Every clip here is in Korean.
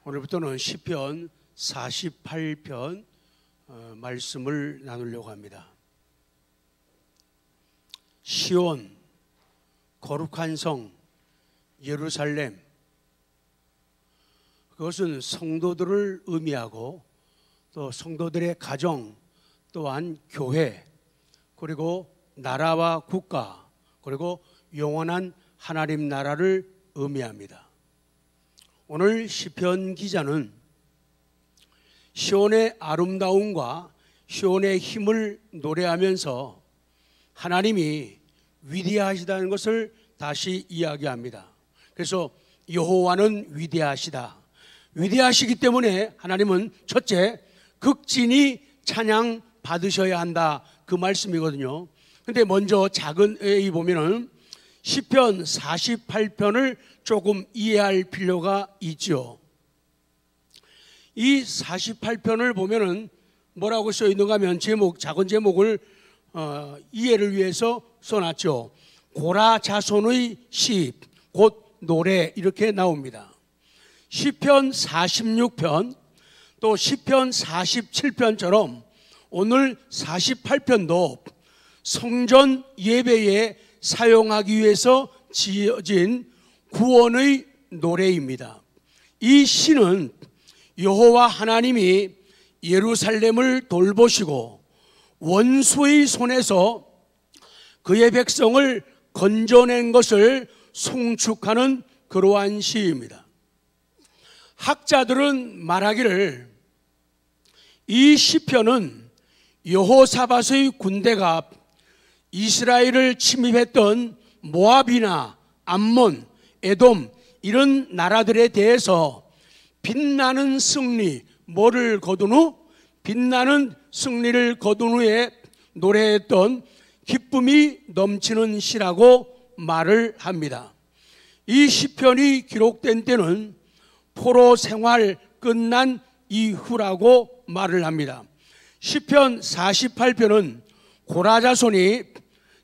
오늘부터는 시편 48편 말씀을 나누려고 합니다. 시온, 거룩한 성, 예루살렘, 그것은 성도들을 의미하고 또 성도들의 가정, 또한 교회, 그리고 나라와 국가, 그리고 영원한 하나님 나라를 의미합니다. 오늘 시편 기자는 시온의 아름다움과 시온의 힘을 노래하면서 하나님이 위대하시다는 것을 다시 이야기합니다. 그래서 여호와는 위대하시다. 위대하시기 때문에 하나님은 첫째, 극진히 찬양 받으셔야 한다, 그 말씀이거든요. 근데 먼저 작은 A 보면은 시편 48편을 조금 이해할 필요가 있죠. 이 48편을 보면은 뭐라고 써 있는가 하면 작은 제목을 이해를 위해서 써놨죠. 고라 자손의 시, 곧 노래, 이렇게 나옵니다. 시편 46편 또 시편 47편처럼 오늘 48편도 성전 예배에 사용하기 위해서 지어진 구원의 노래입니다. 이 시는 여호와 하나님이 예루살렘을 돌보시고 원수의 손에서 그의 백성을 건져낸 것을 송축하는 그러한 시입니다. 학자들은 말하기를 이 시편은 여호사밧의 군대가 이스라엘을 침입했던 모압이나 암몬, 에돔 이런 나라들에 대해서 빛나는 승리, 뭐를 거둔 후? 빛나는 승리를 거둔 후에 노래했던 기쁨이 넘치는 시라고 말을 합니다. 이 시편이 기록된 때는 포로 생활 끝난 이후라고 말을 합니다. 시편 48편은 고라 자손이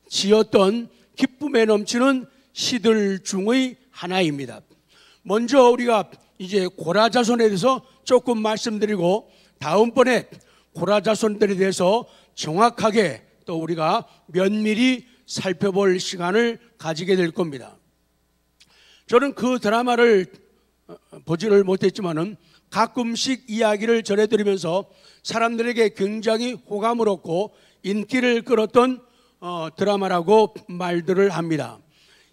지었던 기쁨에 넘치는 시들 중의 하나입니다. 먼저 우리가 이제 고라 자손에 대해서 조금 말씀드리고 다음번에 고라 자손들에 대해서 정확하게 또 우리가 면밀히 살펴볼 시간을 가지게 될 겁니다. 저는 그 드라마를 보지를 못했지만은 가끔씩 이야기를 전해드리면서 사람들에게 굉장히 호감을 얻고 인기를 끌었던 드라마라고 말들을 합니다.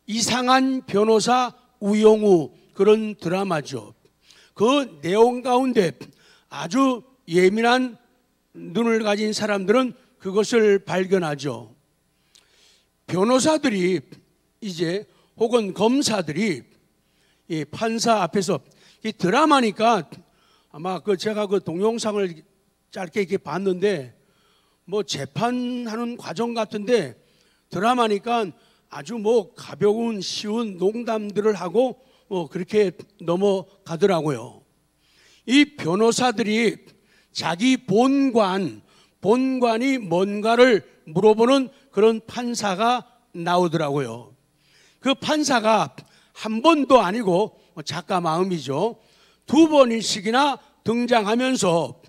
이상한 변호사 우영우, 그런 드라마죠. 그 내용 가운데 아주 예민한 눈을 가진 사람들은 그것을 발견하죠. 변호사들이 이제 혹은 검사들이 이 판사 앞에서, 이 드라마니까 아마 제가 그 동영상을 짧게 이렇게 봤는데 뭐 재판하는 과정 같은데 드라마니까 아주 가벼운 쉬운 농담들을 하고 그렇게 넘어가더라고요. 이 변호사들이 자기 본관이 뭔가를 물어보는 그런 판사가 나오더라고요. 그 판사가 한 번도 아니고 작가 마음이죠. 두 번씩이나 등장하면서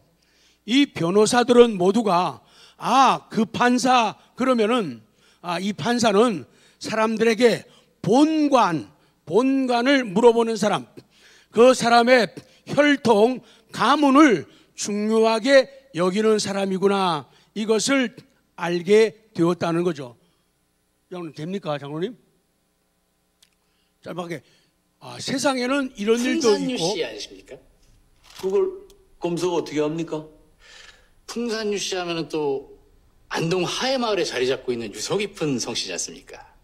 이 변호사들은 모두가 그 판사 그러면은 이 판사는 사람들에게 본관을 물어보는 사람, 그 사람의 혈통, 가문을 중요하게 여기는 사람이구나, 이것을 알게 되었다는 거죠. 장로님 됩니까, 장로님? 짧게. 세상에는 이런 일도 있고. 풍산유 씨 아니십니까? 그걸 검사가 어떻게 합니까? 풍산유 씨 하면은 또 안동 하회마을에 자리 잡고 있는 유서 깊은 성씨지 않습니까?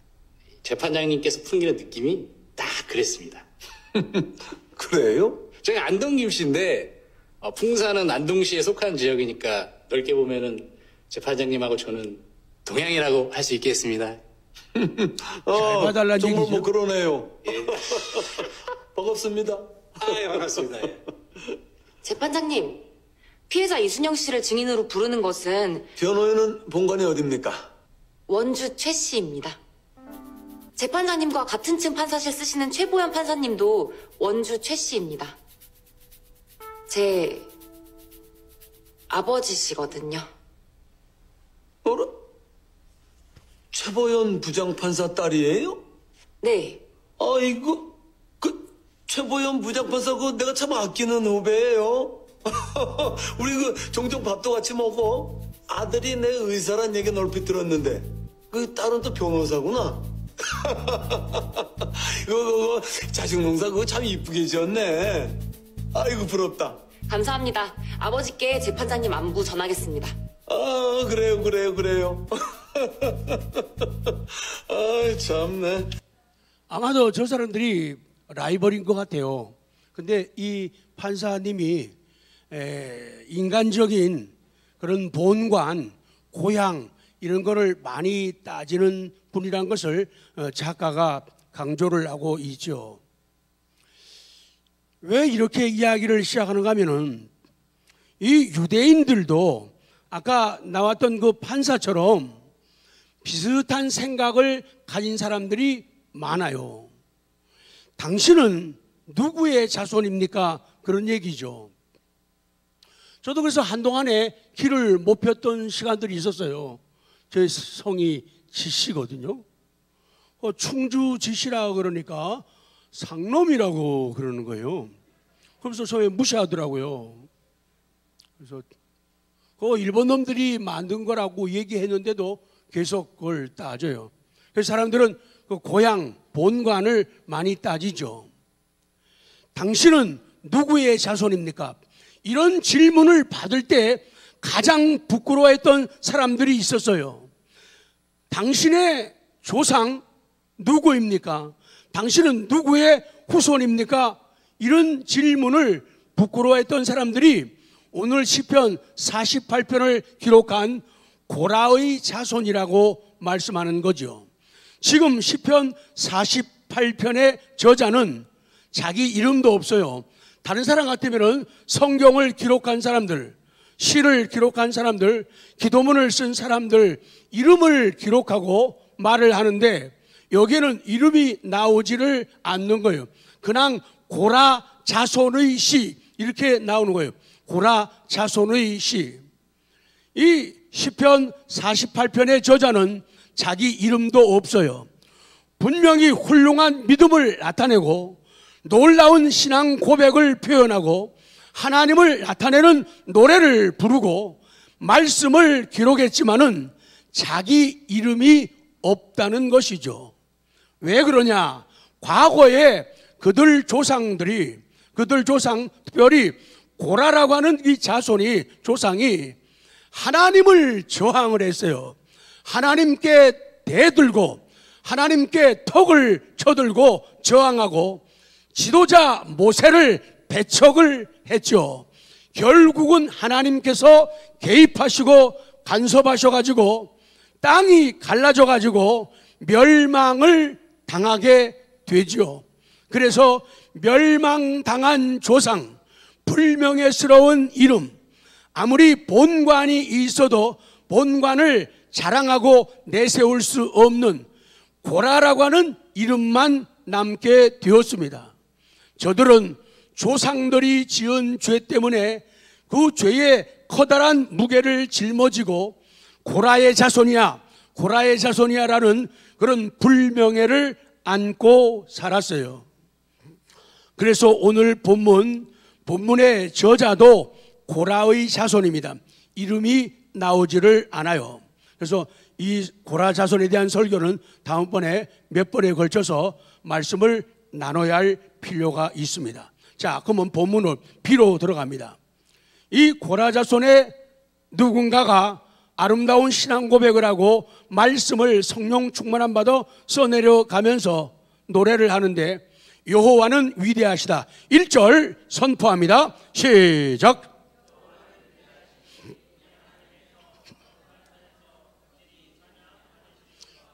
재판장님께서 풍기는 느낌이 딱 그랬습니다. 그래요? 저희 안동 김씨인데 풍산은 안동시에 속한 지역이니까 넓게 보면은 재판장님하고 저는 동양이라고 할 수 있겠습니다. 잘 봐달라는 정말 얘기죠. 그러네요. 예. 반갑습니다. 예, 반갑습니다. 예. 재판장님, 피해자 이순영 씨를 증인으로 부르는 것은 변호인은 본관이 어딥니까? 원주 최 씨입니다. 재판장님과 같은 층 판사실 쓰시는 최보현 판사님도 원주 최 씨입니다. 제 아버지시거든요. 어라? 최보연 부장판사 딸이에요? 네. 아이고, 최보연 부장판사 내가 참 아끼는 후배예요. 우리 종종 밥도 같이 먹어. 아들이 내 의사란 얘기 얼핏 들었는데 딸은 또 변호사구나. 자식 농사 참 이쁘게 지었네. 아이고 부럽다. 감사합니다. 아버지께 재판장님 안부 전하겠습니다. 아 그래요. 아 참네. 아마도 저 사람들이 라이벌인 것 같아요. 근데 이 판사님이 인간적인 그런 본관, 고향 이런 거를 많이 따지는 분이란 것을 작가가 강조를 하고 있죠. 왜 이렇게 이야기를 시작하는가 하면은 이 유대인들도 아까 나왔던 그 판사처럼 비슷한 생각을 가진 사람들이 많아요. 당신은 누구의 자손입니까? 그런 얘기죠. 저도 그래서 한동안에 길을 못 폈던 시간들이 있었어요. 제 성이 지씨거든요. 충주 지씨라 그러니까 상놈이라고 그러는 거예요. 그래서 저에 무시하더라고요. 그래서 그 일본 놈들이 만든 거라고 얘기했는데도 계속 그걸 따져요. 그래서 사람들은 그 고향, 본관을 많이 따지죠. 당신은 누구의 자손입니까? 이런 질문을 받을 때 가장 부끄러워했던 사람들이 있었어요. 당신의 조상 누구입니까? 당신은 누구의 후손입니까? 이런 질문을 부끄러워했던 사람들이 오늘 시편 48편을 기록한 고라의 자손이라고 말씀하는 거죠. 지금 시편 48편의 저자는 자기 이름도 없어요. 다른 사람 같으면 성경을 기록한 사람들, 시를 기록한 사람들, 기도문을 쓴 사람들 이름을 기록하고 말을 하는데 여기에는 이름이 나오지를 않는 거예요. 그냥 고라 자손의 시 이렇게 나오는 거예요. 고라 자손의 시. 이 시편 48편의 저자는 자기 이름도 없어요. 분명히 훌륭한 믿음을 나타내고 놀라운 신앙 고백을 표현하고 하나님을 나타내는 노래를 부르고 말씀을 기록했지만은 자기 이름이 없다는 것이죠. 왜 그러냐? 과거에 그들 조상, 특별히 고라라고 하는 이 자손이, 조상이 하나님을 저항을 했어요. 하나님께 대들고 하나님께 턱을 쳐들고 저항하고 지도자 모세를 배척을 했죠. 결국은 하나님께서 개입하시고 간섭하셔가지고 땅이 갈라져가지고 멸망을 당하게 되죠. 그래서 멸망당한 조상, 불명예스러운 이름, 아무리 본관이 있어도 본관을 자랑하고 내세울 수 없는 고라라고 하는 이름만 남게 되었습니다. 저들은 조상들이 지은 죄 때문에 그 죄의 커다란 무게를 짊어지고 고라의 자손이야라는 그런 불명예를 안고 살았어요. 그래서 오늘 본문의 저자도 고라의 자손입니다. 이름이 나오지를 않아요. 그래서 이 고라 자손에 대한 설교는 다음번에 몇 번에 걸쳐서 말씀을 나눠야 할 필요가 있습니다. 자, 그러면 본문을 B로 들어갑니다. 이 고라 자손의 누군가가 아름다운 신앙 고백을 하고 말씀을 성령 충만한 바도 써내려가면서 노래를 하는데 여호와는 위대하시다. 1절 선포합니다. 시작.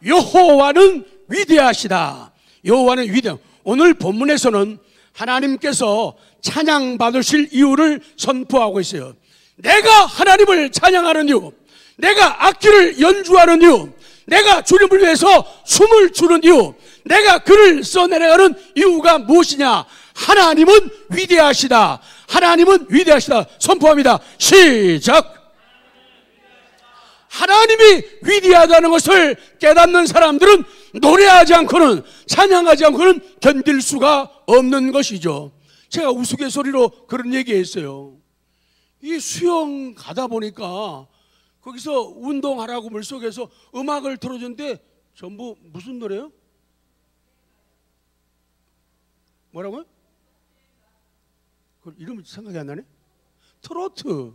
여호와는 위대하시다. 여호와는 위대하다. 오늘 본문에서는 하나님께서 찬양 받으실 이유를 선포하고 있어요. 내가 하나님을 찬양하는 이유, 내가 악기를 연주하는 이유, 내가 주님을 위해서 춤을 추는 이유, 내가 글을 써내려가는 이유가 무엇이냐? 하나님은 위대하시다. 하나님은 위대하시다 선포합니다. 시작. 하나님이 위대하다는 것을 깨닫는 사람들은 노래하지 않고는, 찬양하지 않고는 견딜 수가 없는 것이죠. 제가 우스갯소리로 그런 얘기했어요. 이 수영 가다 보니까 거기서 운동하라고 물속에서 음악을 틀어줬는데 전부 무슨 노래요? 뭐라고요? 그 이름이 생각이 안 나네? 트로트.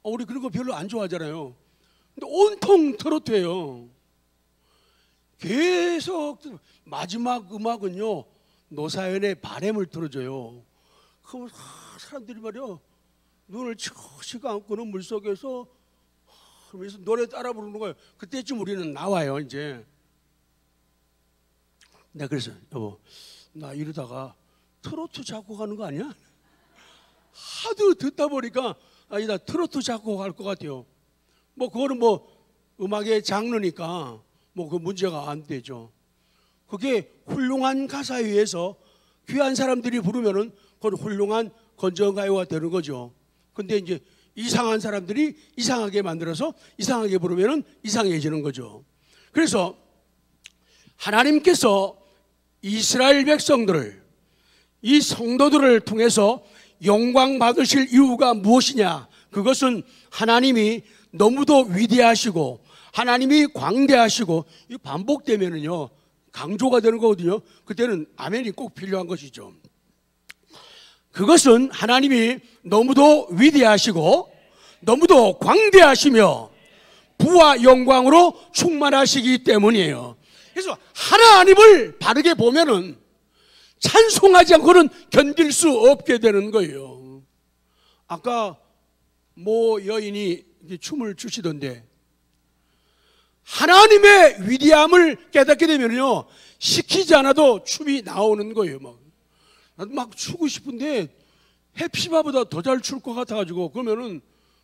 우리 그런 거 별로 안 좋아하잖아요. 근데 온통 트로트예요. 계속 마지막 음악은요, 노사연의 바램을 틀어줘요. 그러면 사람들이 말이야, 눈을 치고 감고는 물속에서 그러면서 노래 따라 부르는 거예요. 그때쯤 우리는 나와요 이제. 내가 그래서 여보, 나 이러다가 트로트 작곡하는 거 아니야? 하도 듣다 보니까 아니다, 트로트 작곡할 것 같아요. 뭐 그거는 뭐 음악의 장르니까 뭐 그 문제가 안 되죠. 그게 훌륭한 가사에 의해서 귀한 사람들이 부르면은 그건 훌륭한 건전가요가 되는 거죠. 근데 이제 이상한 사람들이 이상하게 만들어서 이상하게 부르면은 이상해지는 거죠. 그래서 하나님께서 이스라엘 백성들을, 이 성도들을 통해서 영광 받으실 이유가 무엇이냐? 그것은 하나님이 너무도 위대하시고 하나님이 광대하시고, 이 반복되면은요 강조가 되는 거거든요. 그때는 아멘이 꼭 필요한 것이죠. 그것은 하나님이 너무도 위대하시고 너무도 광대하시며 부와 영광으로 충만하시기 때문이에요. 그래서 하나님을 바르게 보면은 찬송하지 않고는 견딜 수 없게 되는 거예요. 아까 모 여인이 춤을 추시던데, 하나님의 위대함을 깨닫게 되면요 시키지 않아도 춤이 나오는 거예요. 나도 막 추고 싶은데 해피바보다 더 잘 출 것 같아가지고, 그러면은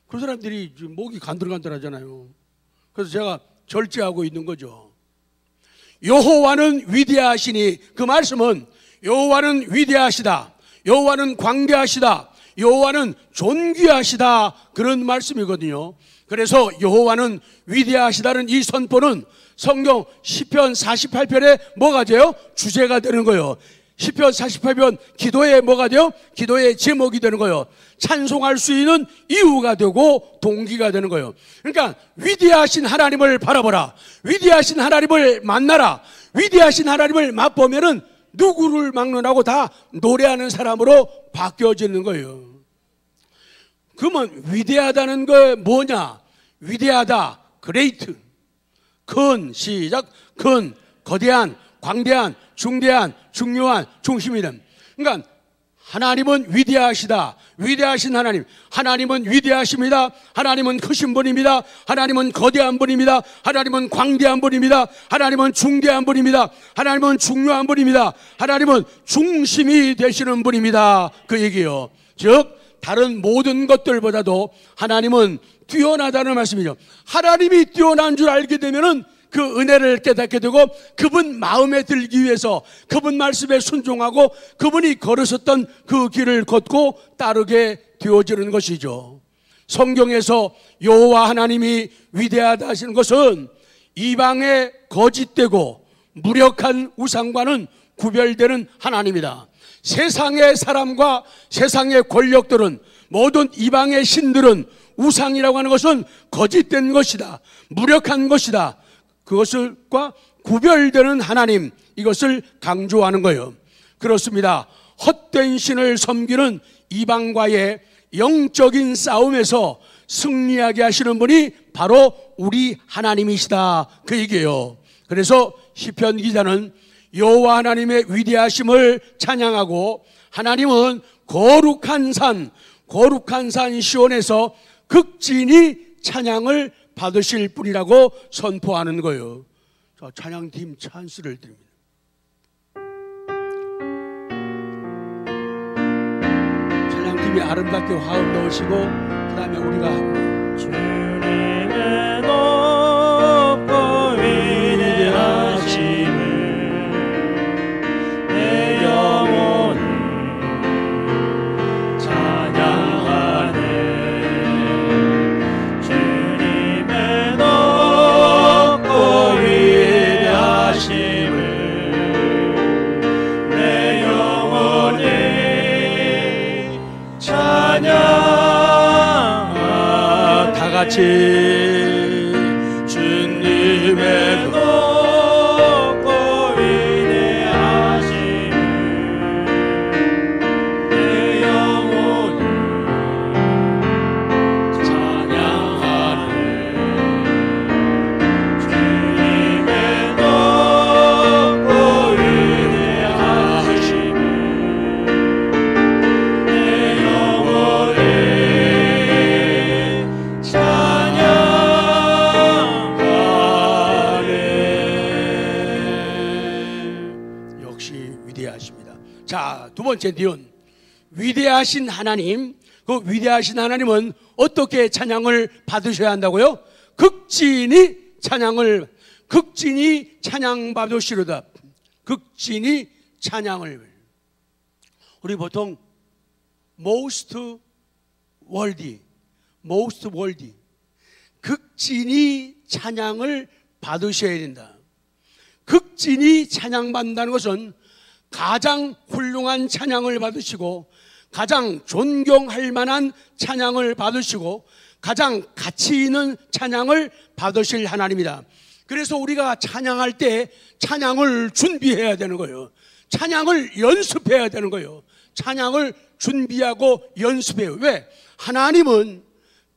그 사람들이 목이 간들간들하잖아요. 그래서 제가 절제하고 있는 거죠. 여호와는 위대하시니, 그 말씀은 여호와는 위대하시다, 여호와는 광대하시다, 여호와는 존귀하시다, 그런 말씀이거든요. 그래서 여호와는 위대하시다는 이 선포는 성경 시편 48편에 뭐가 돼요? 주제가 되는 거예요. 시편 48편 기도에 뭐가 돼요? 기도의 제목이 되는 거예요. 찬송할 수 있는 이유가 되고 동기가 되는 거예요. 그러니까 위대하신 하나님을 바라보라, 위대하신 하나님을 만나라, 위대하신 하나님을 맛보면은 누구를 막론하고 다 노래하는 사람으로 바뀌어지는 거예요. 그러면 위대하다는 거 뭐냐? 위대하다, 그레이트, 큰, 시작, 큰, 거대한, 광대한, 중대한, 중요한, 중심이든. 그러니까 하나님은 위대하시다, 위대하신 하나님, 하나님은 위대하십니다, 하나님은 크신 분입니다, 하나님은 거대한 분입니다, 하나님은 광대한 분입니다, 하나님은 중대한 분입니다, 하나님은 중요한 분입니다, 하나님은 중심이 되시는 분입니다, 그 얘기예요. 즉 다른 모든 것들보다도 하나님은 뛰어나다는 말씀이죠. 하나님이 뛰어난 줄 알게 되면은 그 은혜를 깨닫게 되고, 그분 마음에 들기 위해서 그분 말씀에 순종하고 그분이 걸으셨던 그 길을 걷고 따르게 되어지는 것이죠. 성경에서 여호와 하나님이 위대하다 하시는 것은 이방의 거짓되고 무력한 우상과는 구별되는 하나님이다. 세상의 사람과 세상의 권력들은, 모든 이방의 신들은 우상이라고 하는 것은 거짓된 것이다, 무력한 것이다, 그것과 구별되는 하나님, 이것을 강조하는 거예요. 그렇습니다. 헛된 신을 섬기는 이방과의 영적인 싸움에서 승리하게 하시는 분이 바로 우리 하나님이시다, 그 얘기예요. 그래서 시편 기자는 여호와 하나님의 위대하심을 찬양하고, 하나님은 거룩한 산 시온에서 극진히 찬양을 받으실 분이라고 선포하는 거예요. 자, 찬양팀 찬스를 드립니다. 찬양팀이 아름답게 화음 넣으시고 그 다음에 우리가 주님의 높고 위대하심을 내 영혼이 같이 주님의 높고 위대하심을 내 영혼이 찬양하네. 주님의 높고 위대하심을 내 영혼이 역시 위대하십니다. 자, 두 번째 니은, 위대하신 하나님. 그 위대하신 하나님은 어떻게 찬양을 받으셔야 한다고요? 극진히 찬양 받으시로다. 극진히 찬양을. 우리 보통 most worthy, 극진히 찬양을 받으셔야 된다. 극진히 찬양받는다는 것은 가장 훌륭한 찬양을 받으시고, 가장 존경할 만한 찬양을 받으시고, 가장 가치 있는 찬양을 받으실 하나님이다. 그래서 우리가 찬양할 때 찬양을 준비해야 되는 거예요. 찬양을 연습해야 되는 거예요. 찬양을 준비하고 연습해요. 왜? 하나님은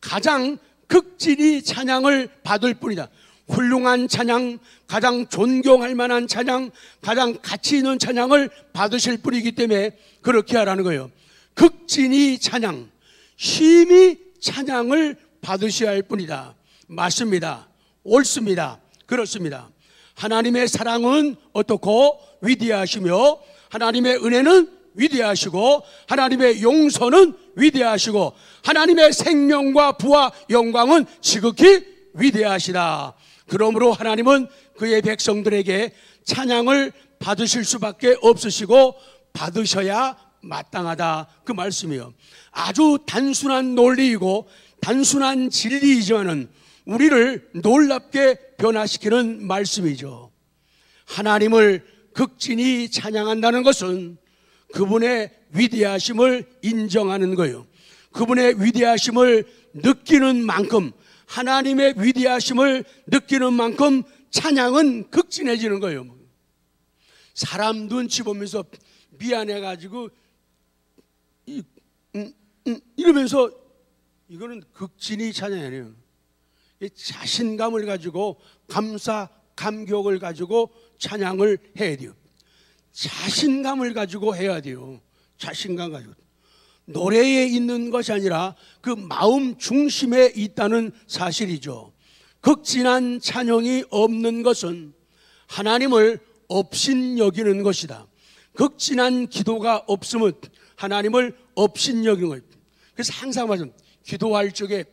가장 극진히 찬양을 받을 뿐이다. 훌륭한 찬양, 가장 존경할 만한 찬양, 가장 가치 있는 찬양을 받으실 분이기 때문에 그렇게 하라는 거예요. 극진히 찬양, 심히 찬양을 받으셔야 할 뿐이다. 맞습니다. 옳습니다. 그렇습니다. 하나님의 사랑은 어떻고 위대하시며, 하나님의 은혜는 위대하시고, 하나님의 용서는 위대하시고, 하나님의 생명과 부와 영광은 지극히 위대하시다. 그러므로 하나님은 그의 백성들에게 찬양을 받으실 수밖에 없으시고 받으셔야 마땅하다, 그 말씀이에요. 아주 단순한 논리이고 단순한 진리이지만은 우리를 놀랍게 변화시키는 말씀이죠. 하나님을 극진히 찬양한다는 것은 그분의 위대하심을 인정하는 거예요. 그분의 위대하심을 느끼는 만큼, 하나님의 위대하심을 느끼는 만큼 찬양은 극진해지는 거예요. 사람 눈치 보면서 미안해가지고 이러면서, 이거는 극진히 찬양이 아니에요. 자신감을 가지고, 감사, 감격을 가지고 찬양을 해야 돼요. 자신감을 가지고 해야 돼요. 자신감 가지고. 노래에 있는 것이 아니라 그 마음 중심에 있다는 사실이죠. 극진한 찬양이 없는 것은 하나님을 업신여기는 것이다. 극진한 기도가 없으면 하나님을 업신여기는 거예요. 그래서 항상 말씀, 기도할 적에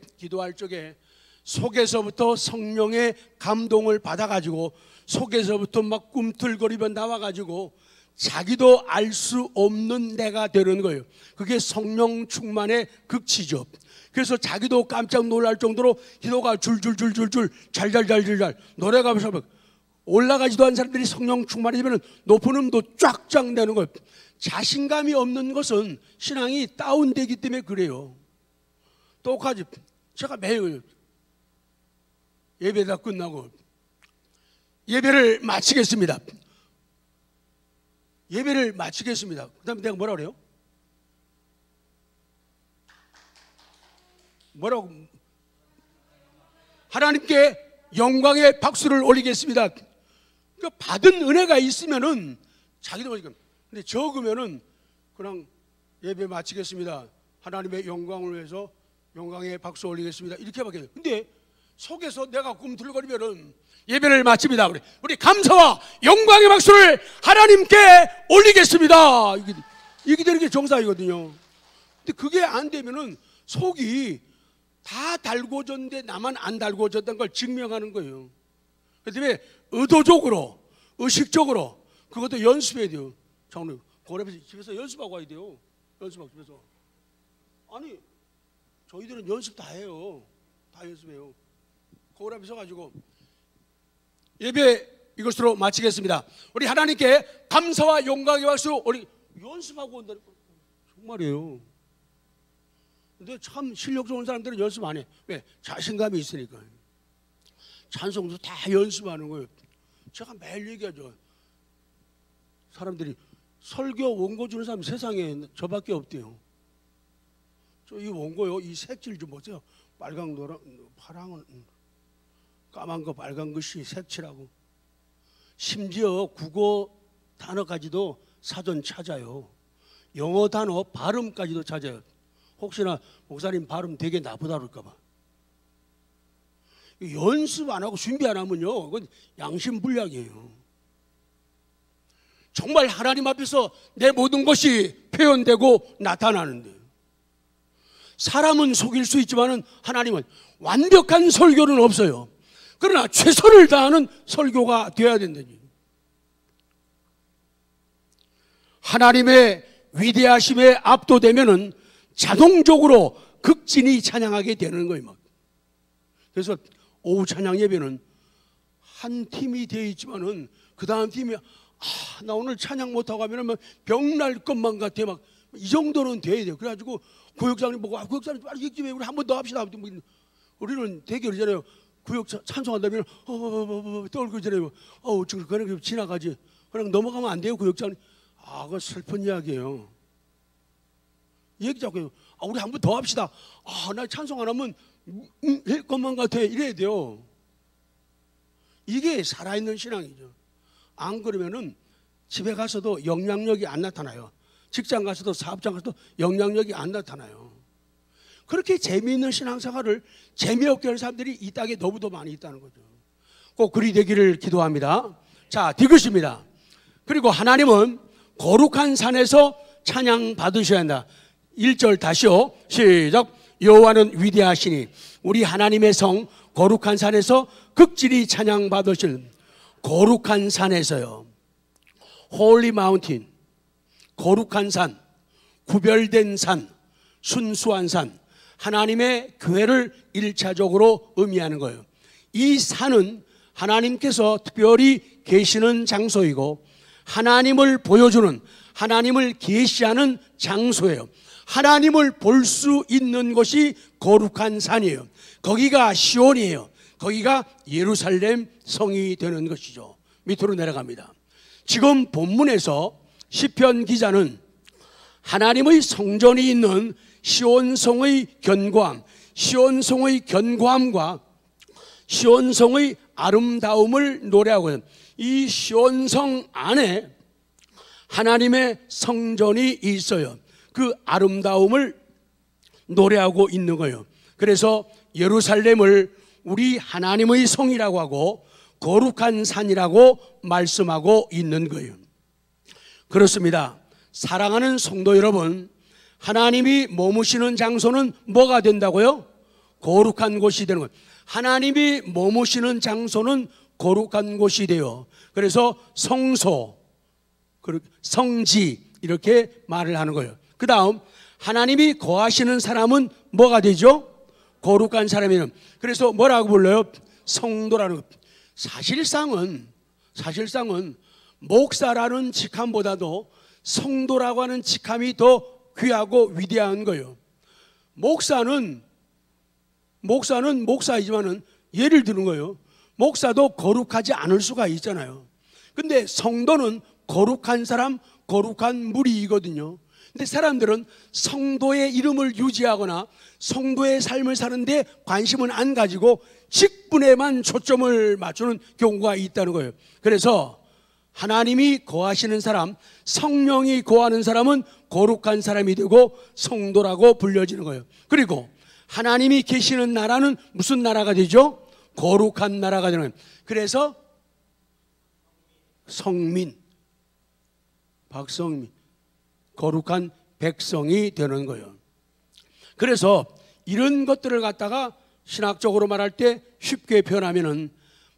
속에서부터 성령의 감동을 받아가지고, 속에서부터 막 꿈틀거리며 나와가지고 자기도 알 수 없는 내가 되는 거예요. 그게 성령 충만의 극치죠. 그래서 자기도 깜짝 놀랄 정도로 기도가 줄줄줄줄줄 잘잘잘잘잘 노래가 올라가지도 않은 사람들이 성령 충만해지면 높은 음도 쫙쫙 내는 거예요. 자신감이 없는 것은 신앙이 다운되기 때문에 그래요. 똑같이 제가 매일 예배 다 끝나고 예배를 마치겠습니다. 예배를 마치겠습니다. 그 다음에 내가 뭐라 그래요? 뭐라고? 하나님께 영광의 박수를 올리겠습니다. 그 받은 은혜가 있으면은 자기도 모르니까. 근데 적으면은 그냥 예배 마치겠습니다. 하나님의 영광을 위해서 영광의 박수 올리겠습니다. 이렇게 밖에. 근데 속에서 내가 꿈틀거리면은 예배를 마칩니다. 우리 감사와 영광의 박수를 하나님께 올리겠습니다. 이게 되는 게 정상이거든요. 근데 그게 안 되면은 속이 다 달궈졌는데 나만 안 달궈졌다는 걸 증명하는 거예요. 그렇기 때문에 의도적으로, 의식적으로 그것도 연습해야 돼요. 장로님, 고랩에서 집에서 연습하고 와야 돼요. 연습하고 집에서. 아니, 저희들은 연습 다 해요. 다 연습해요. 고랩에서 가지고 예배 이것으로 마치겠습니다. 우리 하나님께 감사와 영광의 박수 우리 연습하고 온다니까. 정말이에요. 근데 참 실력 좋은 사람들은 연습 안 해. 왜? 자신감이 있으니까. 찬송도 다 연습하는 거예요. 제가 매일 얘기하죠. 사람들이 설교 원고 주는 사람 세상에 저밖에 없대요. 저 이 원고요, 이 색질 좀 보세요. 빨강, 노랑, 파랑은 까만 거, 빨간 것이 색칠하고. 심지어 국어 단어까지도 사전 찾아요. 영어 단어 발음까지도 찾아요. 혹시나 목사님 발음 되게 나쁘다 그럴까 봐. 연습 안 하고 준비 안 하면요, 그건 양심불량이에요. 정말 하나님 앞에서 내 모든 것이 표현되고 나타나는데, 사람은 속일 수 있지만 하나님은 완벽한 설교는 없어요. 그러나 최선을 다하는 설교가 되어야 된다니. 하나님의 위대하심에 압도되면은 자동적으로 극진히 찬양하게 되는 거예요. 막. 그래서 오후 찬양 예배는 한 팀이 되어 있지만은 그 다음 팀이 나 오늘 찬양 못하고 하면은 병날 것만 같아. 막 이 정도는 돼야 돼요. 그래가지고 구역장님 보고 구역장님 빨리 얘기 좀 해. 우리 한 번 더 합시다. 우리는 되게 그러잖아요. 구역 찬송한다면 떨고 있잖아요. 지금 그냥 지나가지. 그냥 넘어가면 안 돼요. 구역장님. 그거 슬픈 이야기예요. 얘기 자꾸 해요. 우리 한 번 더 합시다. 나 찬송 안 하면 될 것만 같아. 이래야 돼요. 이게 살아있는 신앙이죠. 안 그러면은 집에 가서도 영향력이 안 나타나요. 직장 가서도 사업장 가서도 영향력이 안 나타나요. 그렇게 재미있는 신앙생활을 재미없게 하는 사람들이 이 땅에 너무도 많이 있다는 거죠. 꼭 그리 되기를 기도합니다. 자, 디귿입니다. 그리고 하나님은 거룩한 산에서 찬양 받으셔야 한다. 1절 다시요. 시작. 여호와는 위대하시니 우리 하나님의 성 거룩한 산에서 극진히 찬양 받으실. 거룩한 산에서요. Holy Mountain, 거룩한 산, 구별된 산, 순수한 산, 하나님의 교회를 1차적으로 의미하는 거예요. 이 산은 하나님께서 특별히 계시는 장소이고 하나님을 보여주는, 하나님을 계시하는 장소예요. 하나님을 볼 수 있는 것이 거룩한 산이에요. 거기가 시온이에요. 거기가 예루살렘 성이 되는 것이죠. 밑으로 내려갑니다. 지금 본문에서 시편 기자는 하나님의 성전이 있는 시온성의 견고함, 시온성의 견고함과 시온성의 아름다움을 노래하고 있는, 이 시온성 안에 하나님의 성전이 있어요. 그 아름다움을 노래하고 있는 거예요. 그래서 예루살렘을 우리 하나님의 성이라고 하고 거룩한 산이라고 말씀하고 있는 거예요. 그렇습니다. 사랑하는 성도 여러분, 하나님이 머무시는 장소는 뭐가 된다고요? 거룩한 곳이 되는 거예요. 하나님이 머무시는 장소는 거룩한 곳이 돼요. 그래서 성소, 성지 이렇게 말을 하는 거예요. 그 다음 하나님이 거하시는 사람은 뭐가 되죠? 거룩한 사람이에요. 그래서 뭐라고 불러요? 성도라는 것. 사실상은 목사라는 직함보다도 성도라고 하는 직함이 더 귀하고 위대한 거예요. 목사는 목사이지만은 예를 드는 거예요. 목사도 거룩하지 않을 수가 있잖아요. 근데 성도는 거룩한 사람, 거룩한 무리이거든요. 근데 사람들은 성도의 이름을 유지하거나 성도의 삶을 사는데 관심은 안 가지고 직분에만 초점을 맞추는 경우가 있다는 거예요. 그래서 하나님이 거하시는 사람, 성령이 거하는 사람은 거룩한 사람이 되고 성도라고 불려지는 거예요. 그리고 하나님이 계시는 나라는 무슨 나라가 되죠? 거룩한 나라가 되는 거예요. 그래서 성민, 박성민, 거룩한 백성이 되는 거예요. 그래서 이런 것들을 갖다가 신학적으로 말할 때 쉽게 표현하면은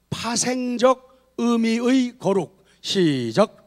파생적 의미의 거룩. 시작.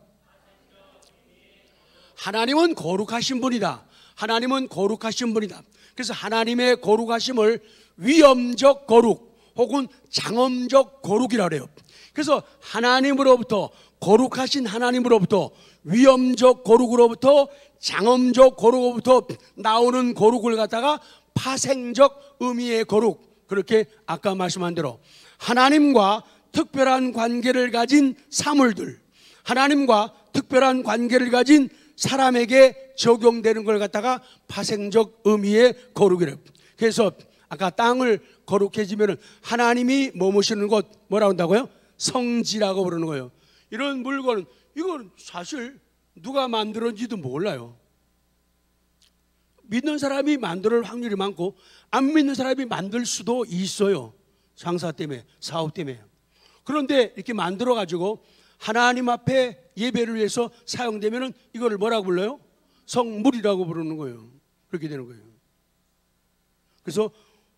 하나님은 거룩하신 분이다. 하나님은 거룩하신 분이다. 그래서 하나님의 거룩하심을 위엄적 거룩 혹은 장엄적 거룩이라고 해요. 그래서 하나님으로부터, 거룩하신 하나님으로부터, 위엄적 거룩으로부터, 장엄적 거룩으로부터 나오는 거룩을 갖다가 파생적 의미의 거룩, 그렇게 아까 말씀한 대로 하나님과 특별한 관계를 가진 사물들, 하나님과 특별한 관계를 가진 사람에게 적용되는 걸 갖다가 파생적 의미의 거룩이래요. 그래서 아까 땅을 거룩해지면 하나님이 머무시는 곳 뭐라고 한다고요? 성지라고 부르는 거예요. 이런 물건은 이건 사실 누가 만들었는지도 몰라요. 믿는 사람이 만들 확률이 많고 안 믿는 사람이 만들 수도 있어요. 장사 때문에, 사업 때문에. 그런데 이렇게 만들어 가지고 하나님 앞에 예배를 위해서 사용되면 이거를 뭐라고 불러요? 성물이라고 부르는 거예요. 그렇게 되는 거예요. 그래서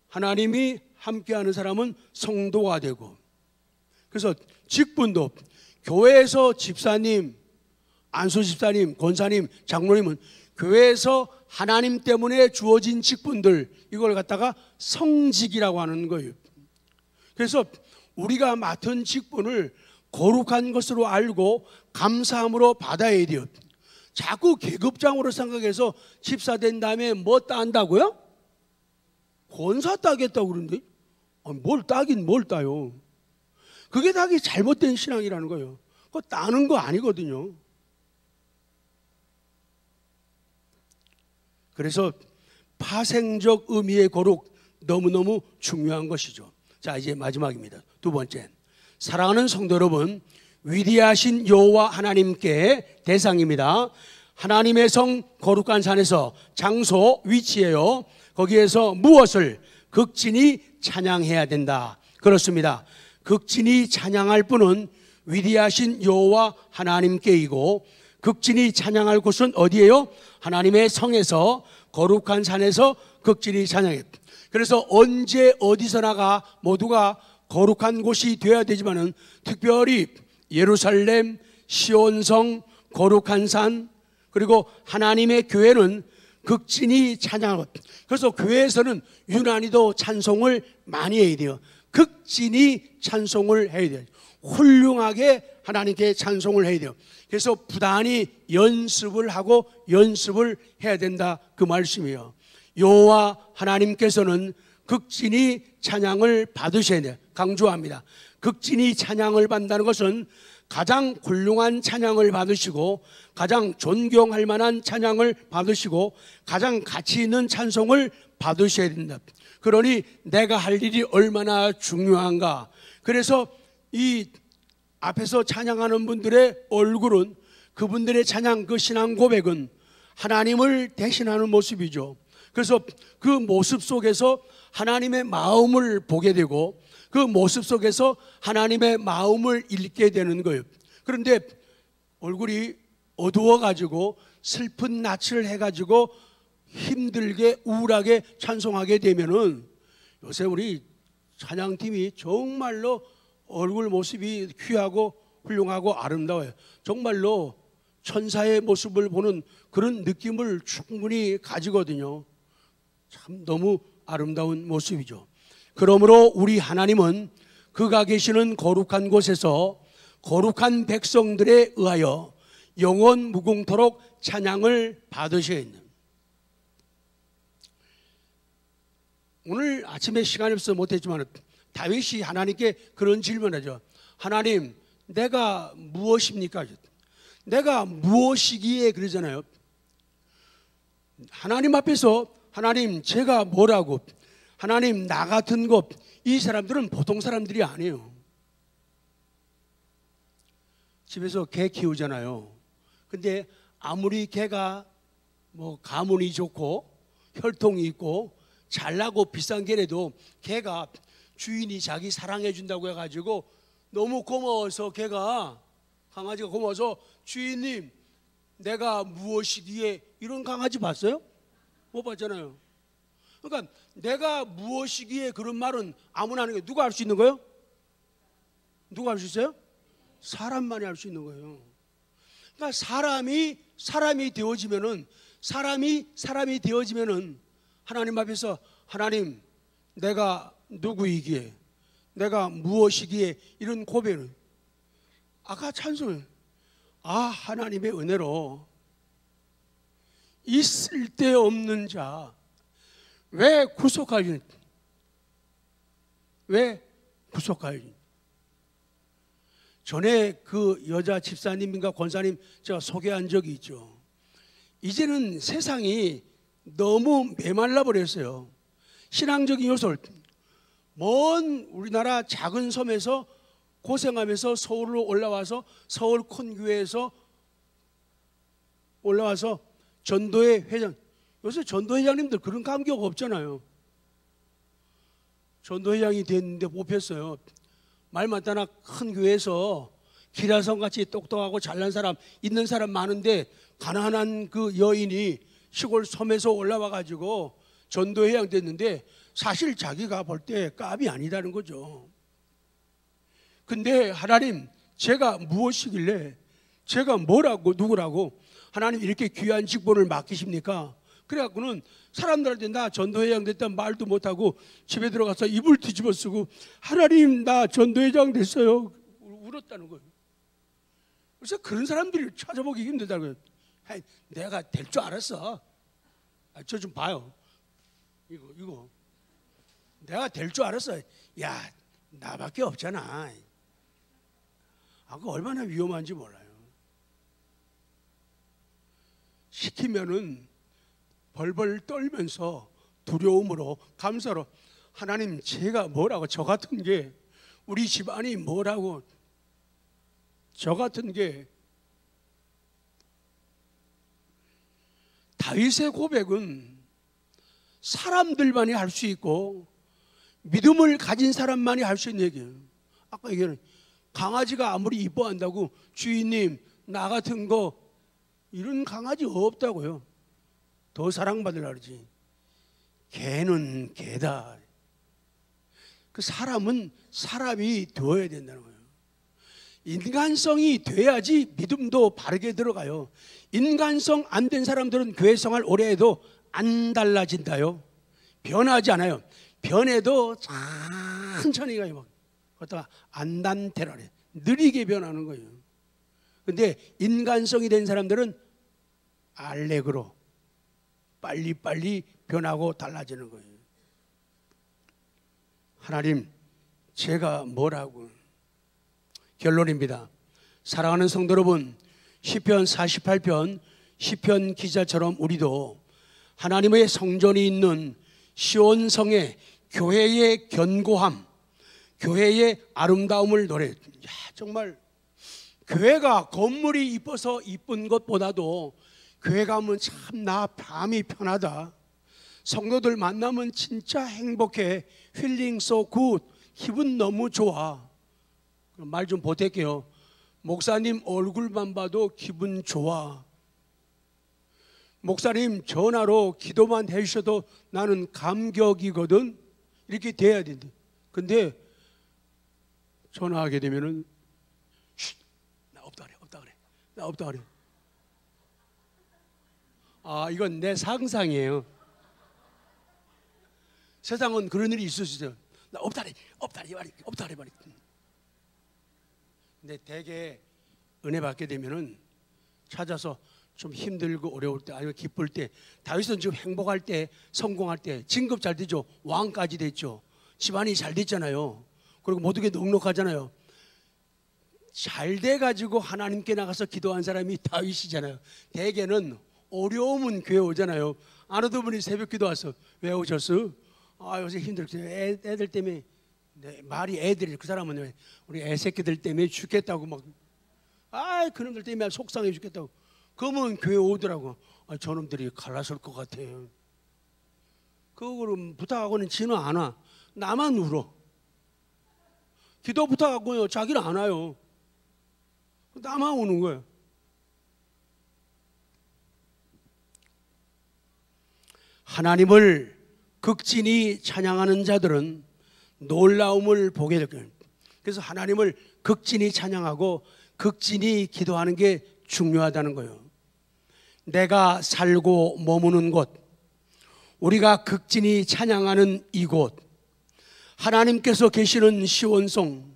하나님이 함께하는 사람은 성도가 되고, 그래서 직분도 교회에서 집사님, 안수 집사님, 권사님, 장로님은 교회에서 하나님 때문에 주어진 직분들, 이걸 갖다가 성직이라고 하는 거예요. 그래서 우리가 맡은 직분을 거룩한 것으로 알고 감사함으로 받아야 돼요. 자꾸 계급장으로 생각해서 집사 된 다음에 뭐 딴다고요? 권사 따겠다고 그러는데 뭘 따긴 뭘 따요. 그게 다 잘못된 신앙이라는 거예요. 그거 따는 거 아니거든요. 그래서 파생적 의미의 거룩, 너무너무 중요한 것이죠. 자, 이제 마지막입니다. 두 번째, 사랑하는 성도 여러분, 위대하신 여호와 하나님께 대상입니다. 하나님의 성 거룩한 산에서 장소, 위치예요. 거기에서 무엇을 극진히 찬양해야 된다. 그렇습니다. 극진히 찬양할 분은 위대하신 여호와 하나님께이고, 극진히 찬양할 곳은 어디예요? 하나님의 성에서, 거룩한 산에서 극진히 찬양해. 그래서 언제 어디서나가 모두가 거룩한 곳이 되어야 되지만은 특별히 예루살렘, 시온성, 거룩한 산, 그리고 하나님의 교회는 극진히 찬양하고, 그래서 교회에서는 유난히도 찬송을 많이 해야 돼요. 극진히 찬송을 해야 돼요. 훌륭하게 하나님께 찬송을 해야 돼요. 그래서 부단히 연습을 하고 연습을 해야 된다, 그 말씀이에요. 여호와 하나님께서는 극진히 찬양을 받으셔야 돼요. 강조합니다. 극진히 찬양을 받는다는 것은 가장 훌륭한 찬양을 받으시고, 가장 존경할 만한 찬양을 받으시고, 가장 가치 있는 찬송을 받으셔야 된다. 그러니 내가 할 일이 얼마나 중요한가. 그래서 이 앞에서 찬양하는 분들의 얼굴은, 그분들의 찬양, 그 신앙 고백은 하나님을 대신하는 모습이죠. 그래서 그 모습 속에서 하나님의 마음을 보게 되고, 그 모습 속에서 하나님의 마음을 읽게 되는 거예요. 그런데 얼굴이 어두워가지고 슬픈 낯을 해가지고 힘들게 우울하게 찬송하게 되면은, 요새 우리 찬양팀이 정말로 얼굴 모습이 귀하고 훌륭하고 아름다워요. 정말로 천사의 모습을 보는 그런 느낌을 충분히 가지거든요. 참 너무 아름다운 모습이죠. 그러므로 우리 하나님은 그가 계시는 거룩한 곳에서 거룩한 백성들에 의하여 영원 무궁토록 찬양을 받으셔야 있는. 오늘 아침에 시간이 없어서 못했지만 다윗이 하나님께 그런 질문을 하죠. 하나님, 내가 무엇입니까? 내가 무엇이기에, 그러잖아요. 하나님 앞에서 하나님, 제가 뭐라고, 하나님, 나 같은 것, 이 사람들은 보통 사람들이 아니에요. 집에서 개 키우잖아요. 근데 아무리 개가 뭐 가문이 좋고 혈통이 있고 잘나고 비싼 개라도 개가 주인이 자기 사랑해 준다고 해가지고 너무 고마워서, 개가, 강아지가 고마워서 주인님, 내가 무엇이기에, 이런 강아지 봤어요? 못 봤잖아요. 그러니까 내가 무엇이기에, 그런 말은 아무나 하는 게, 누가 할 수 있는 거예요? 누가 할 수 있어요? 사람만이 할 수 있는 거예요. 그러니까 사람이 되어지면은, 사람이 되어지면은 하나님 앞에서, 하나님, 내가 누구이기에, 내가 무엇이기에, 이런 고백은, 아까 찬송을, 하나님의 은혜로 이 쓸데없는 자, 왜 구속하지? 왜 구속하지? 전에 그 여자 집사님인가 권사님 제가 소개한 적이 있죠. 이제는 세상이 너무 메말라 버렸어요. 신앙적인 요소를 먼 우리나라 작은 섬에서 고생하면서 서울로 올라와서 서울 큰 교회에서 올라와서 전도회 회장, 요새 전도회장님들 그런 감격 없잖아요. 전도회장이 됐는데 뽑혔어요. 말 맞다나 큰 교회에서 기라성같이 똑똑하고 잘난 사람 있는 사람 많은데 가난한 그 여인이 시골 섬에서 올라와 가지고 전도회장 됐는데 사실 자기가 볼 때 값이 아니다는 거죠. 근데 하나님, 제가 무엇이길래, 제가 뭐라고 누구라고 하나님 이렇게 귀한 직분을 맡기십니까? 그래갖고는 사람들한테 나 전도회장 됐다는 말도 못하고 집에 들어가서 이불 뒤집어 쓰고 하나님 나 전도회장 됐어요 울었다는 거예요. 그래서 그런 사람들이 찾아보기 힘들다고요. 내가 될 줄 알았어. 저 좀 봐요. 이거 내가 될 줄 알았어. 야, 나밖에 없잖아. 그 얼마나 위험한지 몰라요. 시키면은 벌벌 떨면서 두려움으로 감사로 하나님 제가 뭐라고, 저 같은 게 우리 집안이 뭐라고, 저 같은 게. 다윗의 고백은 사람들만이 할 수 있고 믿음을 가진 사람만이 할 수 있는 얘기예요. 아까 얘기한 강아지가 아무리 이뻐한다고 주인님 나 같은 거 이런 강아지 없다고요. 더 사랑받으려고 그러지. 개는 개다. 그 사람은 사람이 되어야 된다는 거예요. 인간성이 돼야지 믿음도 바르게 들어가요. 인간성 안 된 사람들은 교회 생활 오래 해도 안 달라진다요. 변하지 않아요. 변해도 천천히 가요. 막 그러다가 안단테라래, 느리게 변하는 거예요. 근데 인간성이 된 사람들은 알렉으로 빨리빨리 변하고 달라지는 거예요. 하나님, 제가 뭐라고. 결론입니다. 사랑하는 성도 여러분, 시편 48편 시편 기자처럼 우리도 하나님의 성전이 있는 시온성의 교회의 견고함, 교회의 아름다움을 노래. 정말 교회가 건물이 이뻐서 이쁜 것보다도 교회 가면 참 나 마음이 편하다. 성도들 만나면 진짜 행복해. 힐링 so good. 기분 너무 좋아. 말 좀 보탤게요. 목사님 얼굴만 봐도 기분 좋아. 목사님 전화로 기도만 해주셔도 나는 감격이거든. 이렇게 돼야 된다. 근데 전화하게 되면은 나 없다 그래, 없다 그래, 나 없다 그래. 이건 내 상상이에요. 세상은 그런 일이 있을 수 있어요. 나 없다 그래, 없다 그래, 없다 그래 말이. 근데 대개 은혜 받게 되면은 찾아서 좀 힘들고 어려울 때, 아니면 기쁠 때, 다윗은 지금 행복할 때, 성공할 때, 진급 잘 되죠. 왕까지 됐죠. 집안이 잘 됐잖아요. 그리고 모든 게 넉넉하잖아요. 잘 돼가지고 하나님께 나가서 기도한 사람이 다윗이잖아요. 대개는 어려우면 교회 오잖아요. 안 오던 분이 새벽 기도 와서 왜 오셨어? 요새 힘들었어요. 애들 때문에. 말이 애들이, 그 사람은 왜 우리 애새끼들 때문에 죽겠다고 막, 그놈들 때문에 속상해 죽겠다고. 그러면 교회 오더라고. 저놈들이 갈라설 것 같아요. 그거를 부탁하고는 지는 안 와. 나만 울어. 기도 부탁하고요, 자기는 안 와요. 나만 우는 거예요. 하나님을 극진히 찬양하는 자들은 놀라움을 보게 될 거예요. 그래서 하나님을 극진히 찬양하고 극진히 기도하는 게 중요하다는 거예요. 내가 살고 머무는 곳, 우리가 극진히 찬양하는 이곳, 하나님께서 계시는 시온성,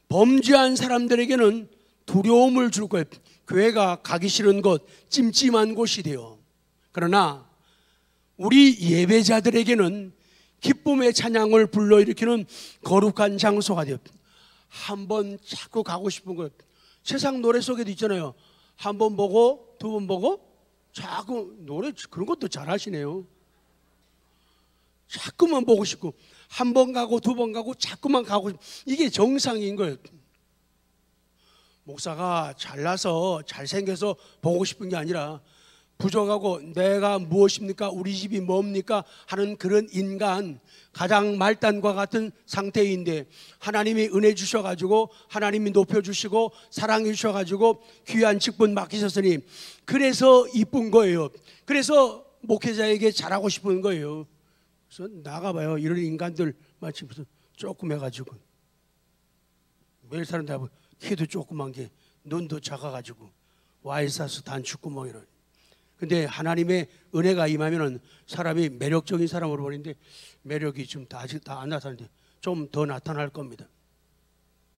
범죄한 사람들에게는 두려움을 줄 거예요. 교회가 가기 싫은 곳, 찜찜한 곳이 돼요. 그러나 우리 예배자들에게는 기쁨의 찬양을 불러일으키는 거룩한 장소가 되었. 한번 자꾸 가고 싶은 것. 세상 노래 속에도 있잖아요. 한 번 보고 두 번 보고 자꾸 노래 그런 것도 잘하시네요. 자꾸만 보고 싶고 한 번 가고 두 번 가고 자꾸만 가고 싶고 이게 정상인 거예요. 목사가 잘나서 잘생겨서 보고 싶은 게 아니라 부족하고 내가 무엇입니까? 우리 집이 뭡니까? 하는 그런 인간, 가장 말단과 같은 상태인데 하나님이 은혜 주셔가지고 하나님이 높여주시고 사랑해 주셔가지고 귀한 직분 맡기셨으니 그래서 이쁜 거예요. 그래서 목회자에게 잘하고 싶은 거예요. 그래서 나가봐요. 이런 인간들 마치 무슨 조금 해가지고 매일 사는 데 키도 조그만 게 눈도 작아가지고 와이사스 단축구멍이라. 근데 하나님의 은혜가 임하면은 사람이 매력적인 사람으로 보이는데 매력이 좀 아직 다 안 나타나는데 좀 더 나타날 겁니다.